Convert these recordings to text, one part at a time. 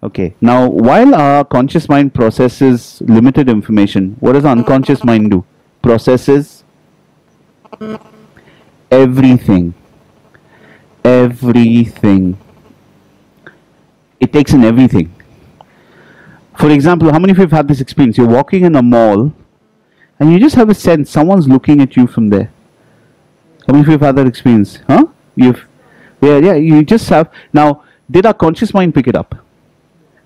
Okay, now while our conscious mind processes limited information, what does our unconscious mind do? Processes everything. Everything. It takes in everything. For example, how many of you have had this experience? You're walking in a mall and you just have a sense someone's looking at you from there. How many of you have had that experience? Huh? Yeah, you just have. Now, did our conscious mind pick it up?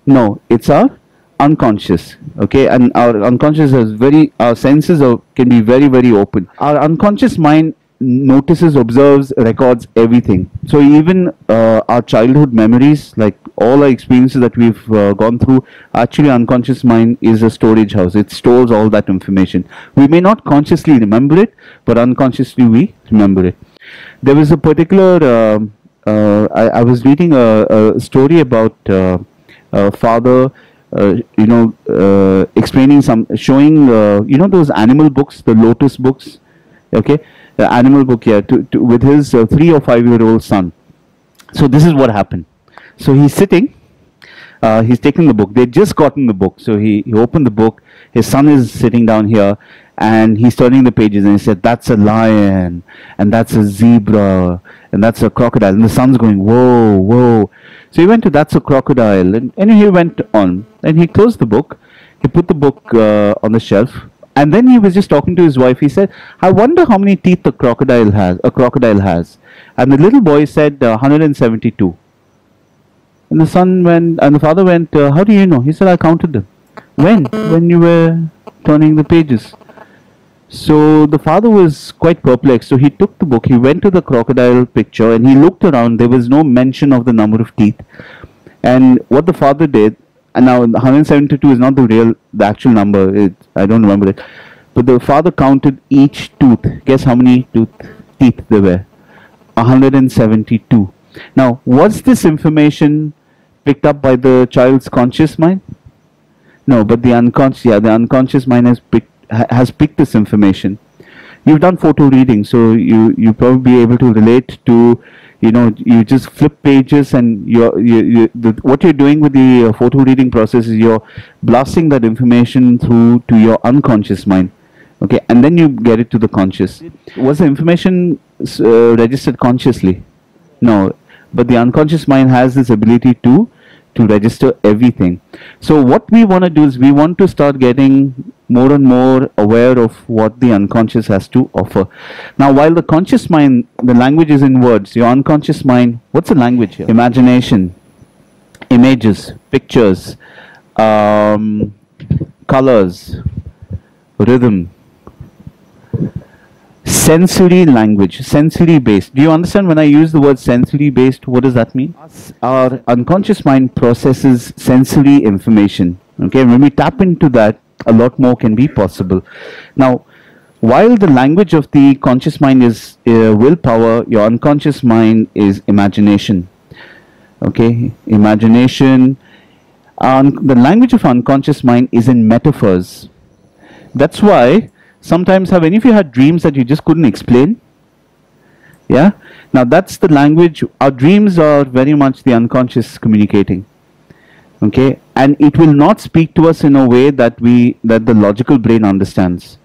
No, it's our unconscious. Okay, and our unconscious is our senses can be very, very open. Our unconscious mind notices, observes, records everything. So even our childhood memories, like all our experiences that we've gone through, actually unconscious mind is a storage house. It stores all that information. We may not consciously remember it, but unconsciously we remember it. There was a particular, I was reading a story about a father, explaining showing, those animal books, the lotus books, okay? The animal book here with his 3 or 5-year-old son. So this is what happened. So he's sitting, he's taking the book. They'd just gotten the book. So he opened the book. His son is sitting down here and he's turning the pages and he said, that's a lion and that's a zebra and that's a crocodile. And the son's going, whoa, whoa. So he went to, that's a crocodile. And he went on and he closed the book. He put the book on the shelf. And then he was just talking to his wife. He said, I wonder how many teeth a crocodile has. And the little boy said 172. And the son went, and the father went, how do you know? He said, I counted them. When? When you were turning the pages. So the father was quite perplexed. So he took the book, he went to the crocodile picture and he looked around. There was no mention of the number of teeth. And what the father did, and now 172 is not the actual number. I don't remember it. But the father counted each tooth. Guess how many teeth there were? 172. Now, was this information picked up by the child's conscious mind? No, but the unconscious mind has picked this information. You've done photo reading, so you probably be able to relate to, you just flip pages and what you're doing with the photo reading process is you're blasting that information through to your unconscious mind. Okay, and then you get it to the conscious. Was the information registered consciously? No, but the unconscious mind has this ability to register everything. So what we want to do is we want to start getting more and more aware of what the unconscious has to offer. Now, while the conscious mind, the language is in words, your unconscious mind, what's the language here? Imagination, images, pictures, colors, rhythm, sensory language, sensory based. Do you understand when I use the word sensory based, what does that mean? Our unconscious mind processes sensory information. Okay, when we tap into that, a lot more can be possible. Now, while the language of the conscious mind is willpower, your unconscious mind is imagination. Okay, imagination. The language of unconscious mind is in metaphors. That's why sometimes have any of you had dreams that you just couldn't explain? Yeah? Now that's the language. Our dreams are very much the unconscious communicating. Okay? And it will not speak to us in a way that the logical brain understands.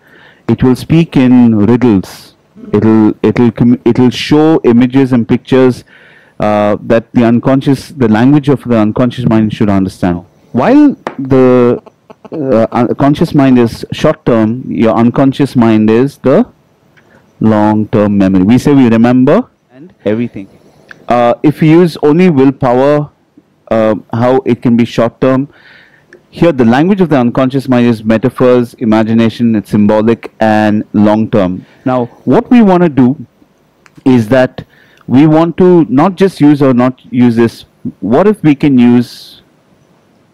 It will speak in riddles. It'll show images and pictures that the language of the unconscious mind should understand. While the conscious mind is short term, your unconscious mind is the long term memory. We say we remember and everything. If we use only willpower, how it can be short term. Here the language of the unconscious mind is metaphors, imagination, it's symbolic and long term. Now what we want to do is that we want to not just use or not use this. What if we can use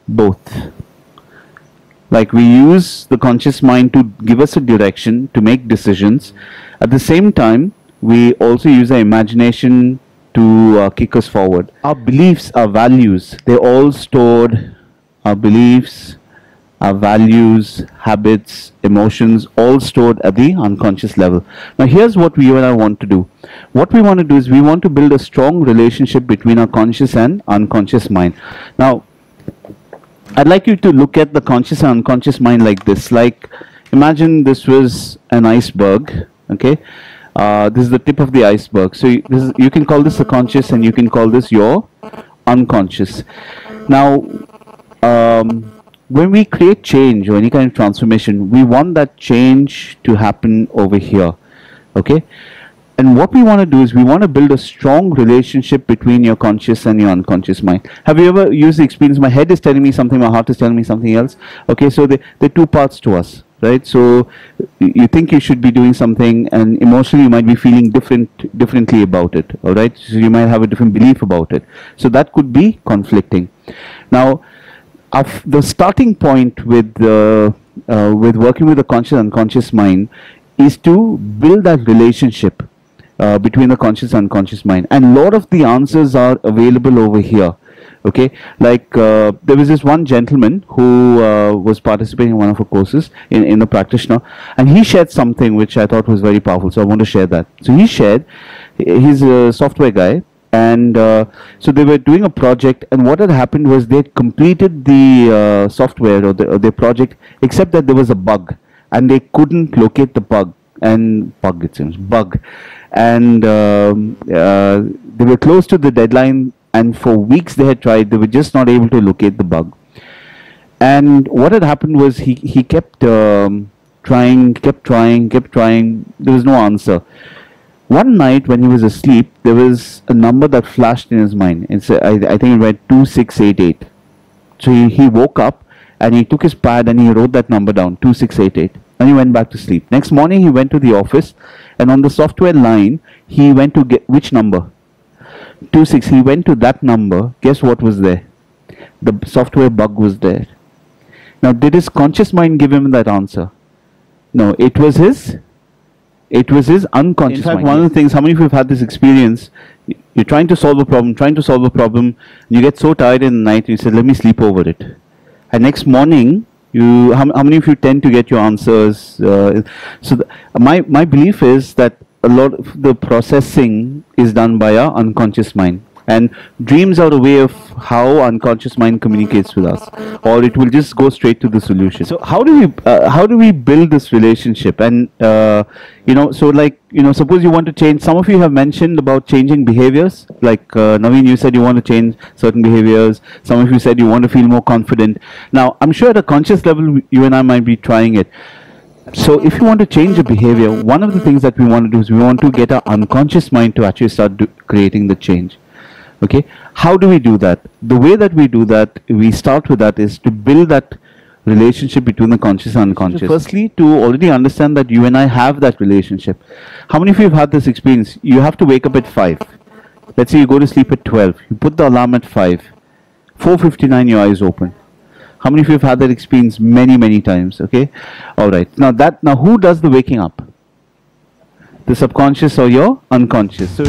both? Like we use the conscious mind to give us a direction, to make decisions. At the same time, we also use our imagination to kick us forward. Our beliefs, our values, they're all stored. Our beliefs, our values, habits, emotions, all stored at the unconscious level. Now here's what you and I want to do. What we want to do is we want to build a strong relationship between our conscious and unconscious mind. Now, I'd like you to look at the conscious and unconscious mind like this. Like, imagine this was an iceberg, okay? This is the tip of the iceberg. So you can call this the conscious and you can call this your unconscious. Now, when we create change or any kind of transformation, we want that change to happen over here, okay? And what we want to do is we want to build a strong relationship between your conscious and your unconscious mind. Have you ever used the experience, my head is telling me something, my heart is telling me something else? Okay, so there are two parts to us, right? So you think you should be doing something and emotionally you might be feeling differently about it, all right? So you might have a different belief about it. So that could be conflicting. Now, the starting point with working with the conscious and unconscious mind is to build that relationship between the conscious and unconscious mind, and a lot of the answers are available over here. Okay, like there was this one gentleman who was participating in one of our courses in a practitioner, and he shared something which I thought was very powerful, so I want to share that. So he shared, he's a software guy, and so they were doing a project, and what had happened was they had completed the software or the project, except that there was a bug and they couldn't locate the bug, and they were close to the deadline, and for weeks they had tried, they were just not able to locate the bug. And what had happened was he kept trying, there was no answer. One night when he was asleep, there was a number that flashed in his mind. I think it read 2688. So he woke up and he took his pad and he wrote that number down, 2688. And he went back to sleep. Next morning he went to the office, and on the software line he went to get which number? 26. He went to that number. Guess what was there? The software bug was there. Now, did his conscious mind give him that answer? No, it was his unconscious mind. In fact, one of the things, how many of you have had this experience? You're trying to solve a problem, and you get so tired in the night, you say, let me sleep over it. And next morning, how many of you tend to get your answers? My belief is that a lot of the processing is done by our unconscious mind. And dreams are a way of how unconscious mind communicates with us, or it will just go straight to the solution. So how do we build this relationship? And suppose you want to change. Some of you have mentioned about changing behaviors. Like Naveen, you said you want to change certain behaviors. Some of you said you want to feel more confident. Now, I'm sure at a conscious level, you and I might be trying it. So if you want to change a behavior, one of the things that we want to do is we want to get our unconscious mind to actually start creating the change. Okay, how do we do that? The way that we do that, we start with that, is to build that relationship between the conscious and unconscious. Firstly, to already understand that you and I have that relationship. How many of you have had this experience? You have to wake up at 5. Let's say you go to sleep at 12. You put the alarm at 5. 4:59, your eyes open. How many of you have had that experience many times? Okay, all right. Now who does the waking up? The subconscious or your unconscious? So